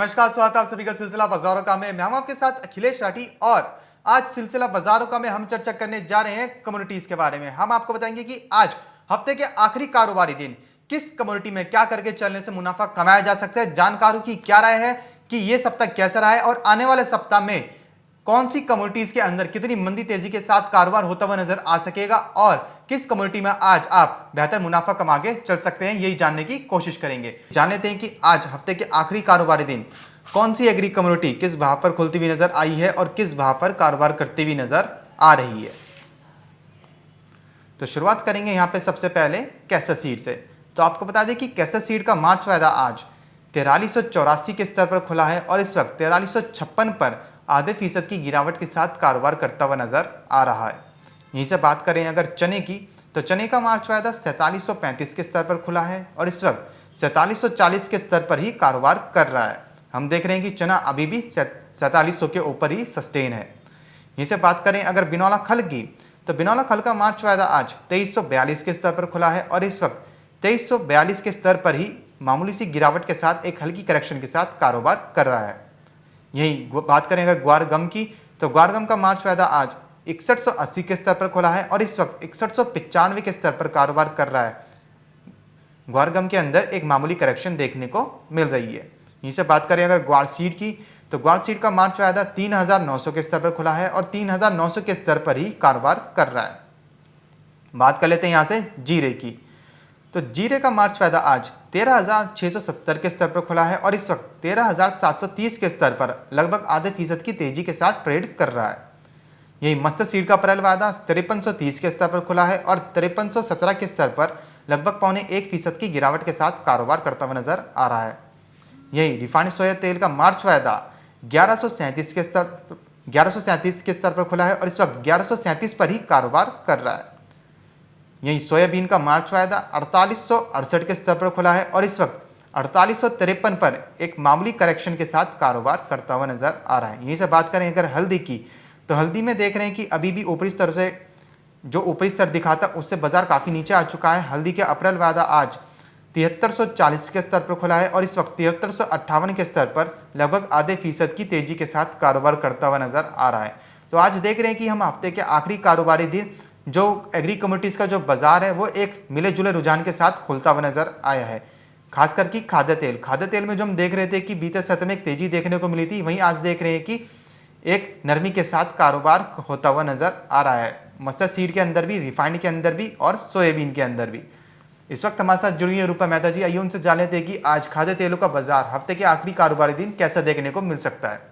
नमस्कार, स्वागत है आप सभी का सिलसिला बाजारों का में। मैं हूं आपके साथ अखिलेश राठी और आज सिलसिला बाजारों का में हम चर्चा करने जा रहे हैं कम्युनिटीज के बारे में। हम आपको बताएंगे कि आज हफ्ते के आखिरी कारोबारी दिन किस कम्युनिटी में क्या करके चलने से मुनाफा कमाया जा सकता है। जानकारों की क्या राय है कि यह सप्ताह कैसा रहा है और आने वाले सप्ताह में कौन सी कम्युनिटीज के अंदर कितनी मंदी तेजी के साथ कारोबार होता हुआ नजर आ सकेगा और किस कम्युनिटी में आज आप बेहतर मुनाफा कमा के चल सकते हैं, यही जानने की कोशिश करेंगे। जान लेते हैं कि आज हफ्ते के आखिरी कारोबारी दिन कौन सी एग्री कम्युनिटी किस भाव पर खुलती हुई नजर आई है और किस भाव पर कारोबार करती हुई नजर आ रही है। तो शुरुआत करेंगे यहां पे सबसे पहले कैसर सीड से। तो आपको बता दें कि कैसर सीड का मार्च वायदा आज 4384 के स्तर पर खुला है और इस वक्त 4356 पर आधे फीसद की गिरावट के साथ कारोबार करता हुआ नजर आ रहा है। यहीं से बात करें अगर चने की, तो चने का मार्च वायदा 4735 के स्तर पर खुला है और इस वक्त 4740 के स्तर पर ही कारोबार कर रहा है। हम देख रहे हैं कि चना अभी भी 4700 के ऊपर ही सस्टेन है। यहीं से बात करें अगर बिनौला खल की, तो बिनौला खल का मार्च वायदा आज 2342 के स्तर पर खुला है और इस वक्त 2342 के स्तर पर ही मामूली सी गिरावट के साथ एक हल्की करेक्शन के साथ कारोबार कर रहा है। यही बात करें अगर ग्वार गम की, तो ग्वार गम का मार्च वायदा आज 6180 के स्तर पर खुला है और इस वक्त 6195 के स्तर पर कारोबार कर रहा है। ग्वार गम के अंदर एक मामूली करेक्शन देखने को मिल रही है। यहीं से बात करें अगर ग्वार सीड की, तो ग्वार सीड का मार्च वायदा 3900 के स्तर पर खुला है और 3900 के स्तर पर ही कारोबार कर रहा है। बात कर लेते हैं यहाँ से जीरे की, तो जीरे का मार्च वायदा आज 13,670 के स्तर पर खुला है और इस वक्त 13,730 के स्तर पर लगभग आधे फीसद की तेजी के साथ ट्रेड कर रहा है। यही मस्टर्ड सीड का अप्रैल वायदा 5330 के स्तर पर खुला है और 5317 के स्तर पर लगभग 0.25% की गिरावट के साथ कारोबार करता हुआ नजर आ रहा है। यही रिफाइंड सोया तेल का मार्च वायदा 1137 के स्तर पर खुला है और इस वक्त 1137 पर ही कारोबार कर रहा है। यही सोयाबीन का मार्च वायदा 4868 के स्तर पर खुला है और इस वक्त 4853 पर एक मामूली करेक्शन के साथ कारोबार करता हुआ नजर आ रहा है। यहीं से बात करें अगर हल्दी की, तो हल्दी में देख रहे हैं कि अभी भी ऊपरी स्तर से जो ऊपरी स्तर दिखा था उससे बाजार काफ़ी नीचे आ चुका है। हल्दी के अप्रैल वायदा आज 7340 के स्तर पर खुला है और इस वक्त 7358 के स्तर पर लगभग आधे फीसद की तेजी के साथ कारोबार करता हुआ नजर आ रहा है। तो आज देख रहे हैं कि हम हफ्ते के आखिरी कारोबारी दिन जो एग्री कम्युनिटीज़ का जो बाजार है वो एक मिले जुले रुझान के साथ खुलता हुआ नजर आया है। खास करके खाद्य तेल में जो हम देख रहे थे कि बीते सत्र में एक तेजी देखने को मिली थी, वहीं आज देख रहे हैं कि एक नरमी के साथ कारोबार होता हुआ नजर आ रहा है। मस्टर्ड सीड के अंदर भी, रिफाइंड के अंदर भी और सोयाबीन के अंदर भी। इस वक्त हमारे साथ जुड़ी है रूपा मेहता जी। आइए उनसे जान लेते हैं कि आज खाद्य तेलों का बाजार हफ्ते के आखिरी कारोबारी दिन कैसा देखने को मिल सकता है।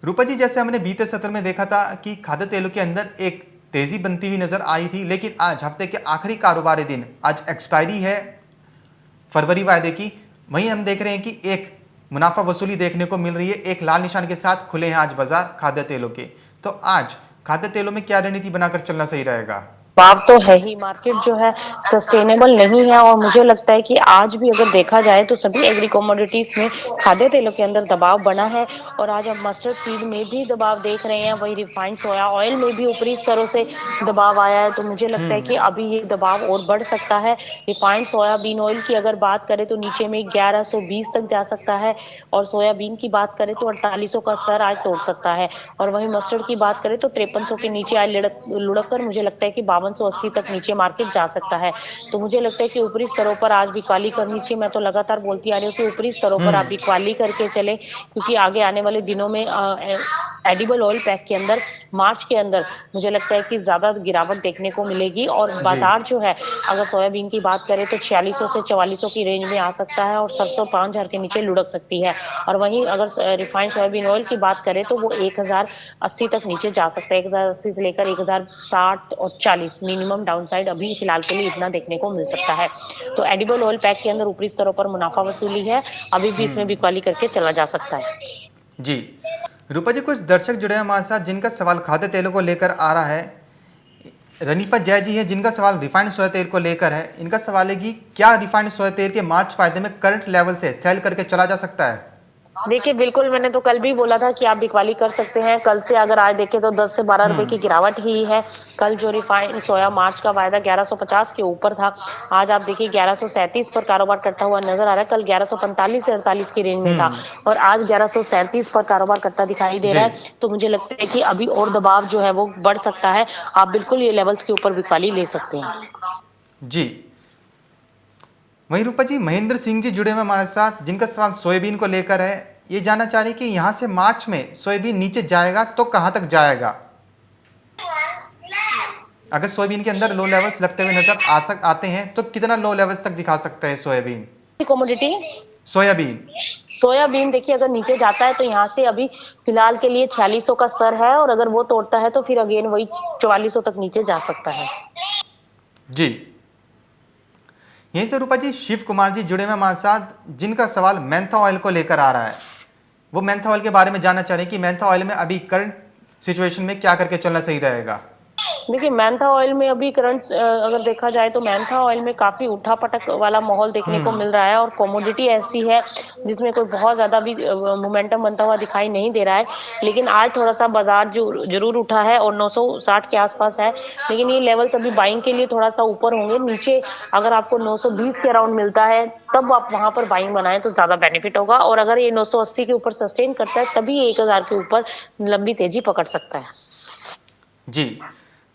रूपा जी, जैसे हमने बीते सत्र में देखा था कि खाद्य तेलों के अंदर एक तेजी बनती हुई नजर आई थी, लेकिन आज हफ्ते के आखिरी कारोबारी दिन आज एक्सपायरी है फरवरी वायदे की। वहीं हम देख रहे हैं कि एक मुनाफा वसूली देखने को मिल रही है, एक लाल निशान के साथ खुले हैं आज बाजार खाद्य तेलों के। तो आज खाद्य तेलों में क्या रणनीति बनाकर चलना सही रहेगा? भाव तो है ही, मार्केट जो है सस्टेनेबल नहीं है और मुझे लगता है कि आज भी अगर देखा जाए तो सभी एग्री कमोडिटीज में खाद्य तेलों के अंदर दबाव बना है और आज हम मस्टर्ड सीड में भी दबाव देख रहे हैं। वही रिफाइंड सोया ऑयल में भी ऊपरी स्तरों से दबाव आया है, तो मुझे लगता है कि अभी ये दबाव और बढ़ सकता है। रिफाइंड सोयाबीन ऑयल की अगर बात करें तो नीचे में 1120 तक जा सकता है और सोयाबीन की बात करें तो 4800 का स्तर आज तोड़ सकता है और वही मस्टर्ड की बात करें तो 5300 के नीचे आज लुढ़क कर मुझे लगता है कि 5280 तक नीचे मार्केट जा सकता है। तो मुझे लगता है कि ऊपरी स्तरों पर आज बिकवाली करनी चाहिए। मैं तो लगातार बोलती आ रही हूँ कि ऊपरी स्तरों पर आप बिकवाली करके चले, क्योंकि आगे आने वाले दिनों में एडिबल ऑयल पैक के अंदर मार्च के अंदर मुझे लगता है कि ज्यादा गिरावट देखने को मिलेगी और बाजार जो है अगर सोयाबीन की बात करें तो 4600 से 4400 की रेंज में आ सकता है और सरसों 5000 के नीचे लुढ़क सकती है और वहीं अगर रिफाइंड सोयाबीन ऑयल की बात करें तो वो 1080 तक नीचे जा सकता है। 1080 से लेकर 1060 और 40 मिनिमम डाउनसाइड अभी फिलहाल के लिए इतना देखने को मिल सकता है। तो एडिबल ऑयल पैक के अंदर ऊपरी स्तरों पर मुनाफा वसूली है, अभी भी इसमें बिकवाली करके चला जा सकता है। जी रूपा जी, कुछ दर्शक जुड़े हैं हमारे साथ जिनका सवाल खाद्य तेलों को लेकर आ रहा है। रनीपा जय जी है जिनका सवाल रिफाइंड सोया तेल को लेकर है। इनका सवाल है कि क्या रिफाइंड सोया तेल के मार्च फायदे में करंट लेवल से सेल करके चला जा सकता है? देखिए, बिल्कुल मैंने तो कल भी बोला था कि आप बिकवाली कर सकते हैं। कल से अगर आज देखें तो 10 से 12 रुपए की गिरावट ही है। कल जो रिफाइंड सोया मार्च का वायदा 1150 के ऊपर था। आज आप देखिए 1137 पर कारोबार करता हुआ नजर आ रहा है। कल 1145 से 48 की रेंज में था और आज 1137 पर कारोबार करता दिखाई दे जी रहा है। तो मुझे लगता है कि अभी और दबाव जो है वो बढ़ सकता है। आप बिल्कुल ये लेवल्स के ऊपर बिकवाली ले सकते हैं। जी। वहीं रूपा जी, महेंद्र सिंह जी जुड़े हुए हमारे साथ, जिनका सवाल सोयाबीन को लेकर है। ये जानना चाह रही कि यहाँ से मार्च में सोयाबीन नीचे जाएगा तो कहाँ तक जाएगा? अगर सोयाबीन के अंदर लो लेवल्स लगते हुए नजर आते हैं तो कितना लो लेवल्स तक दिखा सकता है सोयाबीन? Commodity soybean. सोयाबीन देखिए अगर नीचे जाता है तो यहाँ से अभी फिलहाल के लिए 4600 का स्तर है और अगर वो तोड़ता है तो फिर अगेन वही 4400 तक नीचे जा सकता है। जी। यहीं से रूपा जी शिव कुमार जी जुड़े हुए हमारे साथ, जिनका सवाल मेंथा ऑयल को लेकर आ रहा है। वो मेंथा ऑयल के बारे में जानना चाह रहे हैं कि मेंथा ऑयल में अभी करंट सिचुएशन में क्या करके चलना सही रहेगा? देखिए मेंथा ऑयल में अभी करंट अगर देखा जाए तो मेंथा ऑयल में काफी उठा-पटक वाला माहौल देखने को मिल रहा है और कमोडिटी ऐसी है जिसमें कोई बहुत ज्यादा भी मोमेंटम बनता हुआ दिखाई नहीं दे रहा है। लेकिन आज थोड़ा सा बाजार जो जरूर उठा है और 960 के आसपास है, लेकिन ये लेवल्स अभी बाइंग के लिए थोड़ा सा ऊपर होंगे। नीचे अगर आपको 920 के अराउंड मिलता है तब आप वहां पर बाइंग बनाएं तो ज्यादा बेनिफिट होगा और अगर ये 980 के ऊपर सस्टेन करता है तभी 1000 के ऊपर लंबी तेजी पकड़ सकता है। जी।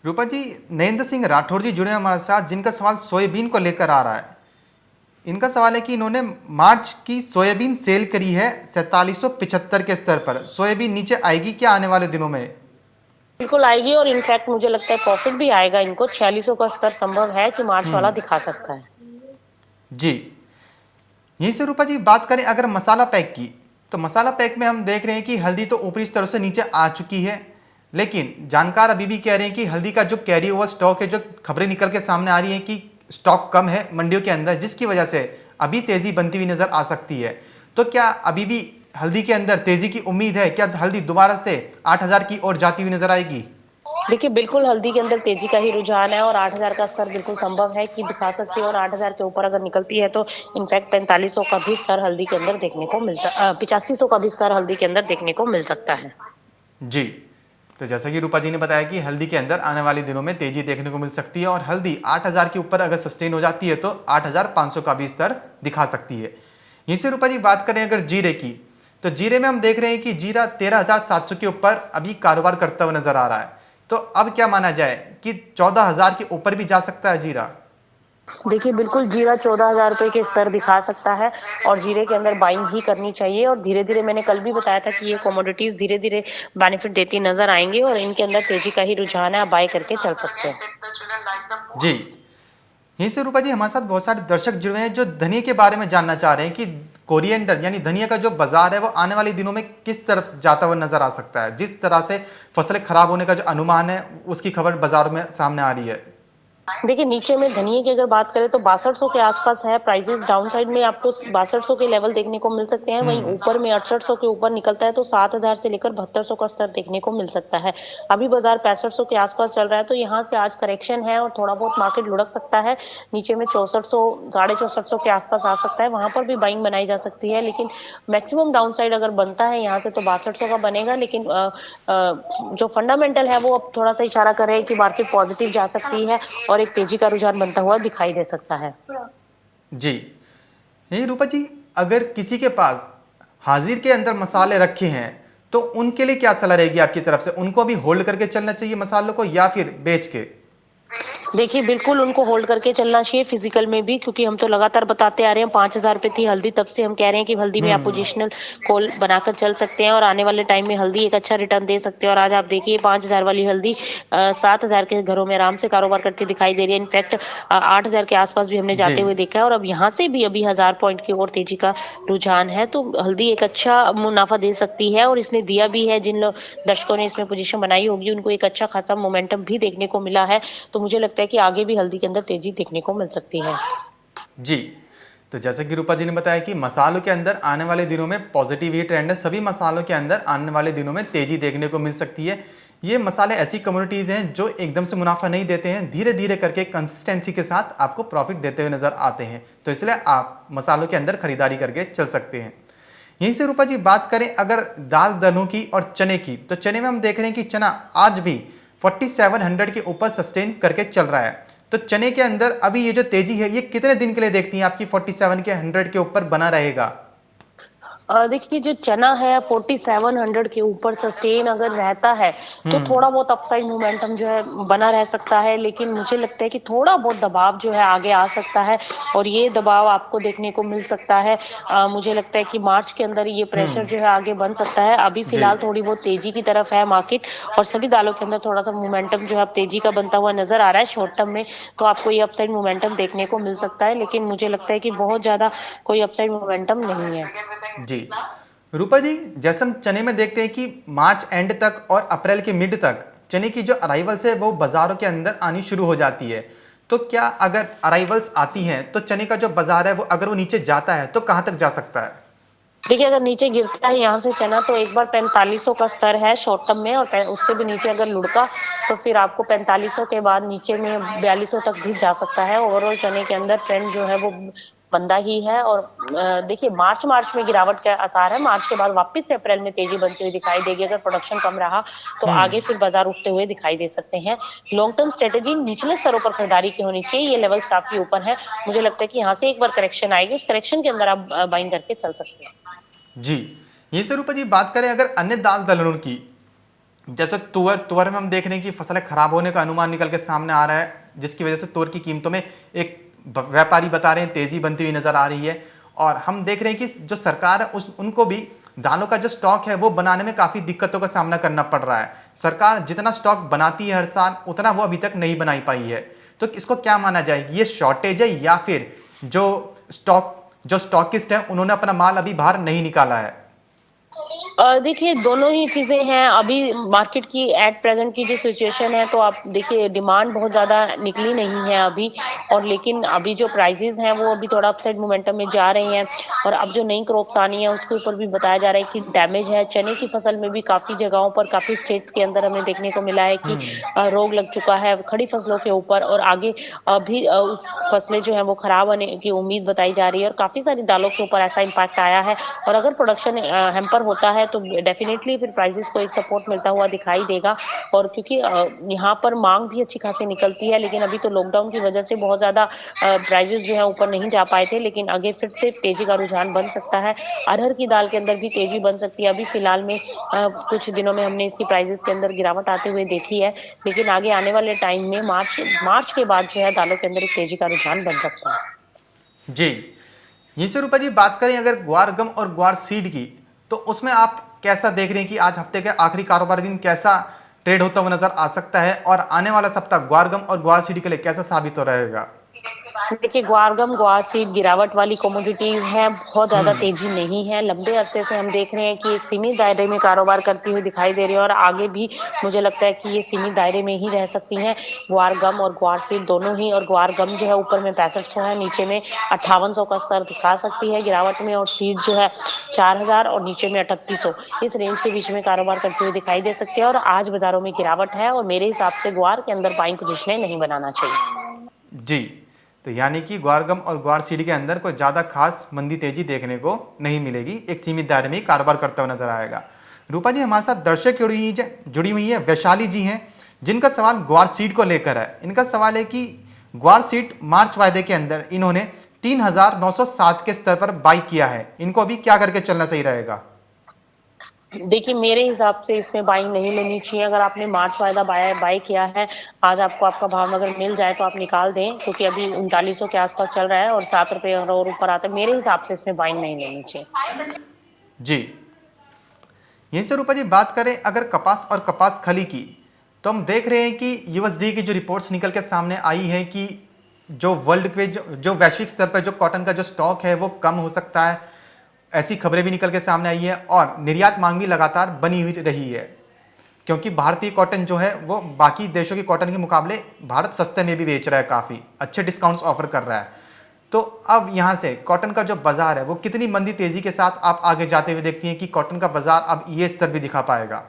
रूपा जी, नरेंद्र सिंह राठौर जी जुड़े हैं हमारे साथ, जिनका सवाल सोयाबीन को लेकर आ रहा है। इनका सवाल है कि इन्होंने मार्च की सोयाबीन सेल करी है 4775 के स्तर पर। सोयाबीन नीचे आएगी क्या आने वाले दिनों में? बिल्कुल आएगी और इनफैक्ट मुझे लगता है प्रॉफिट भी आएगा इनको। 4600 का स्तर संभव है कि मार्च वाला दिखा सकता है। जी। यहीं से रूपा जी बात करें अगर मसाला पैक की, तो मसाला पैक में हम देख रहे हैं कि हल्दी तो ऊपरी स्तर से नीचे आ चुकी है, लेकिन जानकार अभी भी कह रहे हैं कि हल्दी का जो कैरी ओवर स्टॉक है, जो खबरें निकल के सामने आ रही हैं कि स्टॉक कम है मंडियों के अंदर, जिसकी वजह से अभी तेजी बनती हुई नजर आ सकती है। तो क्या अभी भी हल्दी के अंदर तेजी की उम्मीद है? क्या हल्दी दोबारा से 8000 की ओर जाती हुई नजर आएगी? देखिए बिल्कुल हल्दी के अंदर तेजी का ही रुझान है और 8000 का स्तर बिल्कुल संभव है कि दिखा सकती है और 8000 के ऊपर अगर निकलती है तो इनफैक्ट 4500 का भी स्तर हल्दी के अंदर देखने को 8500 का भी स्तर हल्दी के अंदर देखने को मिल सकता है। जी। तो जैसा कि रूपा जी ने बताया कि हल्दी के अंदर आने वाले दिनों में तेजी देखने को मिल सकती है और हल्दी 8000 के ऊपर अगर सस्टेन हो जाती है तो 8500 का भी स्तर दिखा सकती है। यहीं से रूपा जी बात करें अगर जीरे की, तो जीरे में हम देख रहे हैं कि जीरा 13700 के ऊपर अभी कारोबार करता हुआ नजर आ रहा है। तो अब क्या माना जाए कि 14000 के ऊपर भी जा सकता है जीरा? देखिए बिल्कुल जीरा 14000 रुपए के स्तर दिखा सकता है और जीरे के अंदर बाइंग ही करनी चाहिए और धीरे धीरे मैंने कल भी बताया था कि ये कमोडिटीज धीरे धीरे बेनिफिट देती नजर आएंगी और इनके अंदर तेजी का ही रुझान है, आप बाय करके चल सकते हैं। जी। यहीं से रूपा जी हमारे साथ बहुत सारे दर्शक जुड़े हैं जो धनिया के बारे में जानना चाह रहे हैं कि कोरिएंडर यानी धनिया का जो बाजार है वो आने वाले दिनों में किस तरफ जाता हुआ नजर आ सकता है। जिस तरह से फसलें खराब होने का जो अनुमान है उसकी खबर बाजार में सामने आ रही है। देखिए नीचे में धनिये की अगर बात करें तो 6200 के आसपास है प्राइसेस। डाउन साइड में आपको 6200 के लेवल देखने को मिल सकते हैं, वहीं ऊपर में 6800 के ऊपर निकलता है तो 7000 से लेकर 7200 का स्तर देखने को मिल सकता है। अभी बाजार 6500 के आसपास चल रहा है तो यहाँ से आज करेक्शन है और थोड़ा बहुत मार्केट लुढ़क सकता है। नीचे में 6400 6450 के आसपास आ सकता है, वहां पर भी बाइंग बनाई जा सकती है। लेकिन मैक्सिमम डाउन साइड अगर बनता है यहाँ से तो 6200 का बनेगा। लेकिन जो फंडामेंटल है वो अब थोड़ा सा इशारा कर रहे हैं कि मार्केट पॉजिटिव जा सकती है और एक तेजी का रुझान बनता हुआ दिखाई दे सकता है। जी। यही रूपा जी, अगर किसी के पास हाजिर के अंदर मसाले रखे हैं तो उनके लिए क्या सलाह रहेगी आपकी तरफ से? उनको भी होल्ड करके चलना चाहिए मसालों को या फिर बेच के? देखिए बिल्कुल उनको होल्ड करके चलना चाहिए फिजिकल में भी, क्योंकि हम तो लगातार बताते आ रहे हैं 5000 पे थी हल्दी, तब से हम कह रहे हैं कि हल्दी में आप पोजिशनल कॉल बनाकर चल सकते हैं और आने वाले टाइम में हल्दी एक अच्छा रिटर्न दे सकते हैं। और आज आप देखिए 5000 वाली हल्दी 7000 के घरों में आराम से कारोबार करती दिखाई दे रही है। इनफैक्ट 8000 के आसपास भी हमने जी। जाते हुए देखा है और अब यहाँ से भी अभी 1000 पॉइंट की और तेजी का रुझान है तो हल्दी एक अच्छा मुनाफा दे सकती है और इसने दिया भी है। जिन दर्शकों ने इसमें पोजीशन बनाई होगी उनको एक अच्छा खासा मोमेंटम भी देखने को मिला है, तो मुझे लगता है कि आगे भी हल्दी के अंदर तेजी देखने को मिल सकती है। जी। तो जैसे कि रूपा जी ने बताया कि मसालों के अंदर आने वाले दिनों में पॉजिटिव ही ट्रेंड है, सभी मसालों के अंदर आने वाले दिनों में तेजी देखने को मिल सकती है। ये मसाले ऐसी कम्युनिटीज़ हैं जो एकदम से मुनाफा नहीं देते हैं, धीरे धीरे करके कंसिस्टेंसी के साथ आपको प्रॉफिट देते हुए नजर आते हैं, तो इसलिए आप मसालों के अंदर खरीदारी करके चल सकते हैं। यहीं से रूपा जी बात करें अगर दाल दलहनों की और चने की, तो चने में हम देख रहे हैं कि चना आज भी 4700 के ऊपर सस्टेन करके चल रहा है। तो चने के अंदर अभी ये जो तेजी है ये कितने दिन के लिए देखती हैं आपकी 47 के 100 के ऊपर बना रहेगा? देखिए जो चना है 4700 के ऊपर सस्टेन अगर रहता है तो थोड़ा बहुत अपसाइड मोमेंटम जो है बना रह सकता है, लेकिन मुझे लगता है कि थोड़ा बहुत दबाव जो है आगे आ सकता है और ये दबाव आपको देखने को मिल सकता है। मुझे लगता है कि मार्च के अंदर ये प्रेशर जो है आगे बन सकता है। अभी जी। फिलहाल थोड़ी बहुत तेजी की तरफ है मार्केट और सभी दालों के अंदर थोड़ा सा मोमेंटम जो है अब तेजी का बनता हुआ नजर आ रहा है शॉर्ट टर्म में, तो आपको ये अपसाइड मोमेंटम देखने को मिल सकता है, लेकिन मुझे लगता है कि बहुत ज्यादा कोई अपसाइड मोमेंटम नहीं है। जी रूपा जी, जैसे हम चने में देखते हैं कि मार्च एंड तक और अप्रैल के मिड तक चने की जो अराइवल्स है वो बाजारों के अंदर आनी शुरू हो जाती है। तो क्या अगर अराइवल्स आती हैं तो चने का जो बाजार है वो अगर वो नीचे जाता है तो कहाँ तक जा सकता है? देखिए अगर नीचे गिरता है यहाँ से चना तो एक बार 4500 का स्तर है शॉर्ट टर्म में, और उससे भी नीचे अगर लुढ़का तो फिर आपको 4500 के बाद नीचे में 4200 तक भी जा सकता है। ओवरऑल चने के अंदर ट्रेंड जो है वो मंदा ही है। और देखिए मार्च में गिरावट का आसार है, मार्च के बाद वापस से अप्रैल में तेजी बनती हुई दिखाई देगी। अगर प्रोडक्शन कम रहा तो आगे फिर बाजार उठते हुए दिखाई दे सकते हैं। लॉन्ग टर्म स्ट्रेटेजी निचले स्तरों पर खरीदारी की होनी चाहिए, ये लेवल्स काफी ऊपर है। मुझे लगता है कि यहाँ से एक बार करेक्शन आएगी, उस करेक्शन के अंदर आप बाइंग करके चल सकते हैं। जी, यहीं से रूपा जी बात करें अगर अन्य दाल दलहनों की, जैसे तुअर में हम देख रहे हैं कि फसलें खराब होने का अनुमान निकल के सामने आ रहा है, जिसकी वजह से तुअर की कीमतों में एक व्यापारी बता रहे हैं तेजी बनती हुई नजर आ रही है। और हम देख रहे हैं कि जो सरकार है उनको भी दालों का जो स्टॉक है वो बनाने में काफ़ी दिक्कतों का सामना करना पड़ रहा है। सरकार जितना स्टॉक बनाती है हर साल उतना वो अभी तक नहीं बनाई पाई है। तो इसको क्या माना जाए, ये शॉर्टेज है या फिर जो स्टॉकिस्ट है उन्होंने अपना माल अभी बाहर नहीं निकाला है? देखिए दोनों ही चीजें हैं। अभी मार्केट की एट प्रेजेंट की जो सिचुएशन है तो आप देखिए डिमांड बहुत ज्यादा निकली नहीं है अभी, और लेकिन अभी जो प्राइजेस हैं वो अभी थोड़ा अपसाइड मोमेंटम में जा रहे हैं। और अब जो नई क्रॉप्स आनी है उसके ऊपर भी बताया जा रहा है कि डैमेज है। चने की फसल में भी काफी जगहों पर काफी स्टेट्स के अंदर हमें देखने को मिला है कि रोग लग चुका है खड़ी फसलों के ऊपर, और आगे अभी उस फसलें जो है वो खराब होने की उम्मीद बताई जा रही है और काफी सारी दालों के ऊपर ऐसा इम्पैक्ट आया है। और अगर प्रोडक्शन हैम्पर होता है तो डेफिनेटली फिर प्राइसेस को एक सपोर्ट मिलता हुआ दिखाई देगा। और क्योंकि यहाँ पर मांग भी अच्छी खासी निकलती है, लेकिन अभी तो लॉकडाउन की वजह से बहुत ज्यादा प्राइसेस जो है ऊपर नहीं जा पाए थे, लेकिन आगे फिर से तेजी का रुझान बन सकता है। अरहर की दाल के अंदर भी तेजी बन सकती है। अभी फिलहाल में कुछ दिनों में हमने इसकी प्राइसेस के अंदर गिरावट आते हुए देखी है, लेकिन आगे आने वाले टाइम में मार्च के बाद जो है दालों के अंदर एक तेजी का रुझान बन सकता है। जी, यहीं से रूपा जी बात करें अगर ग्वार गम और ग्वार सीड की, तो उसमें आप कैसा देख रहे हैं कि आज हफ्ते के आखिरी कारोबारी दिन कैसा ट्रेड होता हुआ नजर आ सकता है और आने वाला सप्ताह ग्वार गम और ग्वार सीड के लिए कैसा साबित हो रहेगा? देखिए ग्वारगम ग्वार सीड गिरावट वाली कमोडिटीज हैं, बहुत ज्यादा तेजी नहीं है। लंबे अरसे से हम देख रहे हैं कि एक सीमित दायरे में कारोबार करती हुई दिखाई दे रही है और आगे भी मुझे लगता है कि ये सीमित दायरे में ही रह सकती हैं ग्वारगम और ग्वार सीड दोनों ही। और ग्वारगम जो है ऊपर में 6500 है, नीचे में 5800 का स्तर दिखा सकती है गिरावट में, और सीड जो है 4000 और नीचे में 3800 इस रेंज के बीच में कारोबार करती हुई दिखाई दे सकती है। और आज बाजारों में गिरावट है और मेरे हिसाब से ग्वार के अंदर बाइंग पोजिशनें नहीं बनाना चाहिए। जी, तो यानी कि ग्वारगम और ग्वार सीड के अंदर कोई ज़्यादा खास मंदी तेजी देखने को नहीं मिलेगी, एक सीमित दायरे में ही कारोबार करता हुआ नजर आएगा। रूपा जी, हमारे साथ दर्शक जुड़ी हुई है, वैशाली जी हैं, जिनका सवाल ग्वार सीड को लेकर है। इनका सवाल है कि ग्वार सीड मार्च वायदे के अंदर इन्होंने 3907 के स्तर पर बाई किया है, इनको अभी क्या करके चलना सही रहेगा? देखिए मेरे हिसाब से इसमें बाइंग नहीं लेनी चाहिए। अगर आपने मार्च वायदा बाय किया है, आज आपको आपका भाव अगर मिल जाए तो आप निकाल दें, क्योंकि अभी 3900 के आसपास चल रहा है और 7 रुपए और ऊपर आता है। मेरे हिसाब से इसमें बाइंग नहीं लेनी चाहिए। जी, यहीं से रूपा जी बात करें अगर कपास और कपास खली की, तो हम देख रहे हैं कि यूएसडी की जो रिपोर्ट्स निकल के सामने आई है कि जो वर्ल्ड के जो वैश्विक स्तर पर जो कॉटन का जो स्टॉक है वो कम हो सकता है, ऐसी खबरें भी निकल के सामने आई है। और निर्यात मांग भी लगातार बनी हुई रही है, क्योंकि भारतीय कॉटन जो है वो बाकी देशों की कॉटन के मुकाबले भारत सस्ते में भी बेच रहा है, काफ़ी अच्छे डिस्काउंट्स ऑफर कर रहा है। तो अब यहाँ से कॉटन का जो बाजार है वो कितनी मंदी तेजी के साथ आप आगे जाते हुए देखती हैं कि कॉटन का बाजार अब ये स्तर भी दिखा पाएगा?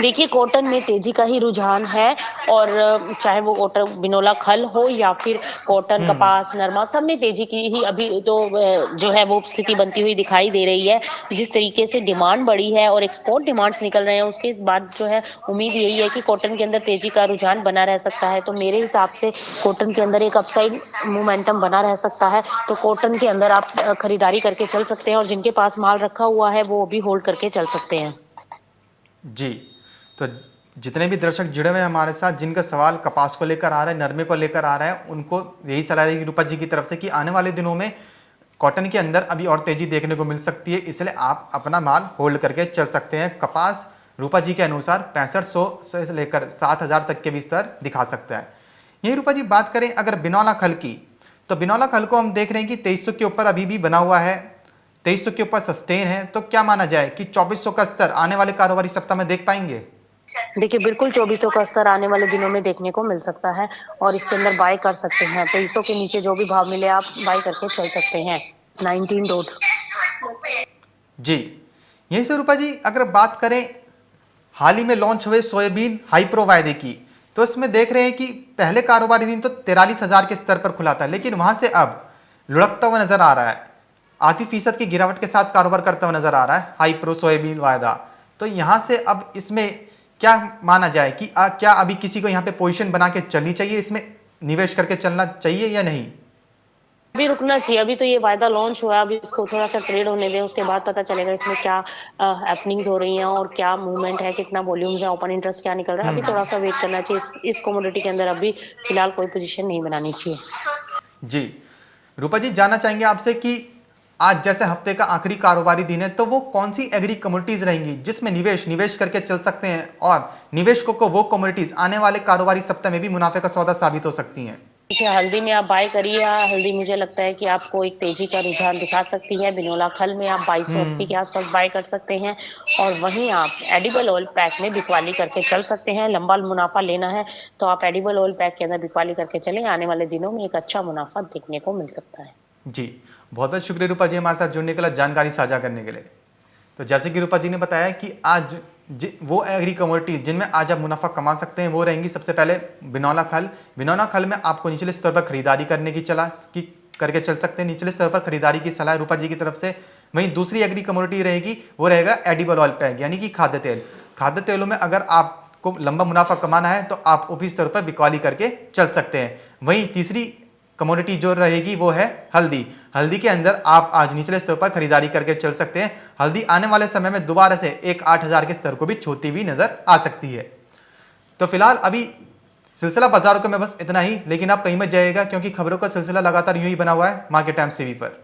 देखिए कॉटन में तेजी का ही रुझान है और चाहे वो कॉटन बिनोला खल हो या फिर कॉटन हम्म। कपास नरमा, सब में तेजी की ही अभी तो जो है वो स्थिति बनती हुई दिखाई दे रही है। जिस तरीके से डिमांड बढ़ी है और एक्सपोर्ट डिमांड्स निकल रहे हैं, उसके इस बाद जो है उम्मीद यही है कि कॉटन के अंदर तेजी का रुझान बना रह सकता है। तो मेरे हिसाब से कॉटन के अंदर एक अपसाइड मोमेंटम बना रह सकता है। तो कॉटन के अंदर आप खरीदारी करके चल सकते हैं और जिनके पास माल रखा हुआ है वो भी होल्ड करके चल सकते हैं। जी, तो जितने भी दर्शक जुड़े हुए हैं हमारे साथ, जिनका सवाल कपास को लेकर आ रहा है, नरमे को लेकर आ रहा है, उनको यही सलाह रहेगी रूपा जी की तरफ से कि आने वाले दिनों में कॉटन के अंदर अभी और तेजी देखने को मिल सकती है, इसलिए आप अपना माल होल्ड करके चल सकते हैं। कपास रूपा जी के अनुसार 6500 से लेकर 7000 तक के भी स्तर दिखा सकता है। यही रूपा जी बात करें अगर बिनौला खल की, तो बिनौला खल को हम देख रहे हैं कि 2300 के ऊपर अभी भी बना हुआ है, 2300 के ऊपर सस्टेन है। तो क्या माना जाए कि 2400 का स्तर आने वाले कारोबारी सप्ताह में देख पाएंगे? देखिए बिल्कुल 2400 का स्तर आने वाले दिनों में देखने को मिल सकता है और इसके अंदर बाय कर सकते हैं। 2300 के नीचे जो भी भाव मिले आप बाय करके चल सकते हैं। 19 डॉट। जी, यहीं से रूपा जी अगर बात करें हाल ही में लॉन्च हुए सोयाबीन हाई प्रो वायदे की, तो इसमें देख रहे हैं कि पहले कारोबारी दिन तो 43,000 के स्तर पर खुला था, लेकिन वहां से अब लुढ़कता हुआ नजर आ रहा है, आधी फीसद की गिरावट के साथ कारोबार करता हुआ नजर आ रहा है हाई प्रो सोयाबीन वायदा। तो यहां से अब इसमें क्या माना जाए कि क्या अभी किसी को यहाँ पे पोजीशन बना के चलनी चाहिए, इसमें निवेश करके चलना चाहिए या नहीं? अभी रुकना चाहिए, अभी तो ये वायदा लॉन्च हुआ है, अभी इसको थोड़ा सा ट्रेड होने दें, उसके बाद पता चलेगा इसमें क्या हैपनिंग्स हो रही हैं और क्या मूवमेंट है, कितना वॉल्यूम्स है, ओपन इंटरेस्ट क्या निकल रहा है। अभी थोड़ा सा वेट करना चाहिए। इस कमोडिटी के अंदर अभी फिलहाल कोई पोजीशन नहीं बनानी चाहिए। जी, रूपा जी जानना चाहेंगे आपसे कि आज जैसे हफ्ते का आखिरी कारोबारी दिन है, तो वो कौन सी एग्री कमोडिटीज रहेंगी जिसमें निवेश करके चल सकते हैं और निवेशकों को वो कमोडिटीज आने वाले कारोबारी सप्ताह में भी मुनाफे का सौदा साबित हो सकती हैं? देखिए हल्दी में आप बाय करिए, हल्दी मुझे लगता है कि आपको एक तेजी का रुझान दिखा सकती है। बिनोला खल में आप 2280 के आसपास बाय कर सकते हैं और वहीं आप एडिबल ऑयल पैक में बिकवाली करके चल सकते हैं। लंबा मुनाफा लेना है तो आप एडिबल ऑयल पैक के अंदर बिकवाली करके चलें, आने वाले दिनों में एक अच्छा मुनाफा देखने को मिल सकता है। जी, बहुत बहुत शुक्रिया रूपा जी हमारे साथ जुड़ने के लिए, जानकारी साझा करने के लिए। तो जैसे कि रूपा जी ने बताया कि आज वो एग्री कमोडिटी जिनमें आज आप मुनाफा कमा सकते हैं वो रहेंगी। सबसे पहले बिनौला खल। बिनौला खल में आपको निचले स्तर पर खरीदारी करने की करके चल सकते हैं, निचले स्तर पर खरीदारी की सलाह रूपा जी की तरफ से। वहीं दूसरी एग्री कमोडिटी रहेगी, वो रहेगा एडिबल ऑयल पैक यानी कि खाद्य तेल। खाद्य तेलों में अगर आपको लंबा मुनाफा कमाना है तो आप ऊपरी स्तर पर बिकवाली करके चल सकते हैं। वहीं तीसरी कमोडिटी जो रहेगी वो है हल्दी। हल्दी के अंदर आप आज निचले स्तर पर खरीदारी करके चल सकते हैं। हल्दी आने वाले समय में दोबारा से 8,000 के स्तर को भी छूती हुई नजर आ सकती है। तो फिलहाल अभी सिलसिला बाजारों का में बस इतना ही, लेकिन आप कहीं मत जाइएगा क्योंकि खबरों का सिलसिला लगातार यूं ही बना हुआ है मार्केट टाइम्स टीवी पर।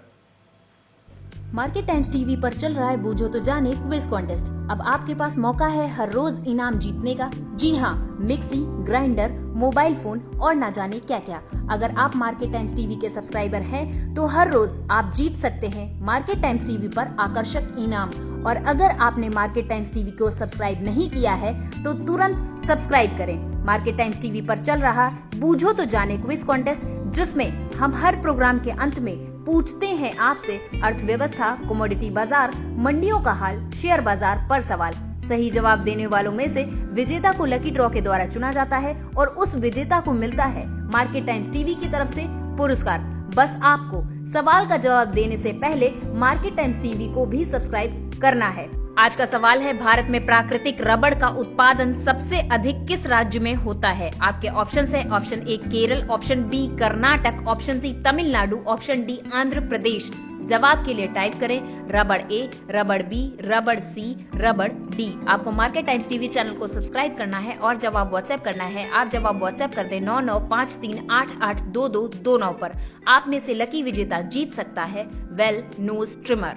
मार्केट टाइम्स टीवी पर चल रहा है बूझो तो जाने क्विज कॉन्टेस्ट। अब आपके पास मौका है हर रोज इनाम जीतने का। जी हाँ, मिक्सी, ग्राइंडर, मोबाइल फोन और ना जाने क्या क्या। अगर आप मार्केट टाइम्स टीवी के सब्सक्राइबर हैं तो हर रोज आप जीत सकते हैं मार्केट टाइम्स टीवी पर आकर्षक इनाम। और अगर आपने मार्केट टाइम्स टीवी को सब्सक्राइब नहीं किया है तो तुरंत सब्सक्राइब करें। मार्केट टाइम्स टीवी पर चल रहा बूझो तो जाने क्विज कॉन्टेस्ट, जिसमें हम हर प्रोग्राम के अंत में पूछते हैं आपसे अर्थव्यवस्था, कमोडिटी बाजार, मंडियों का हाल, शेयर बाजार पर सवाल। सही जवाब देने वालों में से विजेता को लकी ड्रॉ के द्वारा चुना जाता है और उस विजेता को मिलता है मार्केट टाइम्स टीवी की तरफ से पुरस्कार। बस आपको सवाल का जवाब देने से पहले मार्केट टाइम्स टीवी को भी सब्सक्राइब करना है। आज का सवाल है, भारत में प्राकृतिक रबड़ का उत्पादन सबसे अधिक किस राज्य में होता है? आपके ऑप्शन है, option A Kerala, option B Karnataka, option C Tamil Nadu, option D Andhra Pradesh. जवाब के लिए टाइप करें रबड़ ए, रबड़ बी, रबड़ सी, रबड़ डी। आपको मार्केट टाइम्स टीवी चैनल को सब्सक्राइब करना है और जवाब व्हाट्सएप करना है। आप जवाब व्हाट्सएप कर दें 9953882229 पर। आप में से लकी विजेता जीत सकता है वेल नोज ट्रिमर।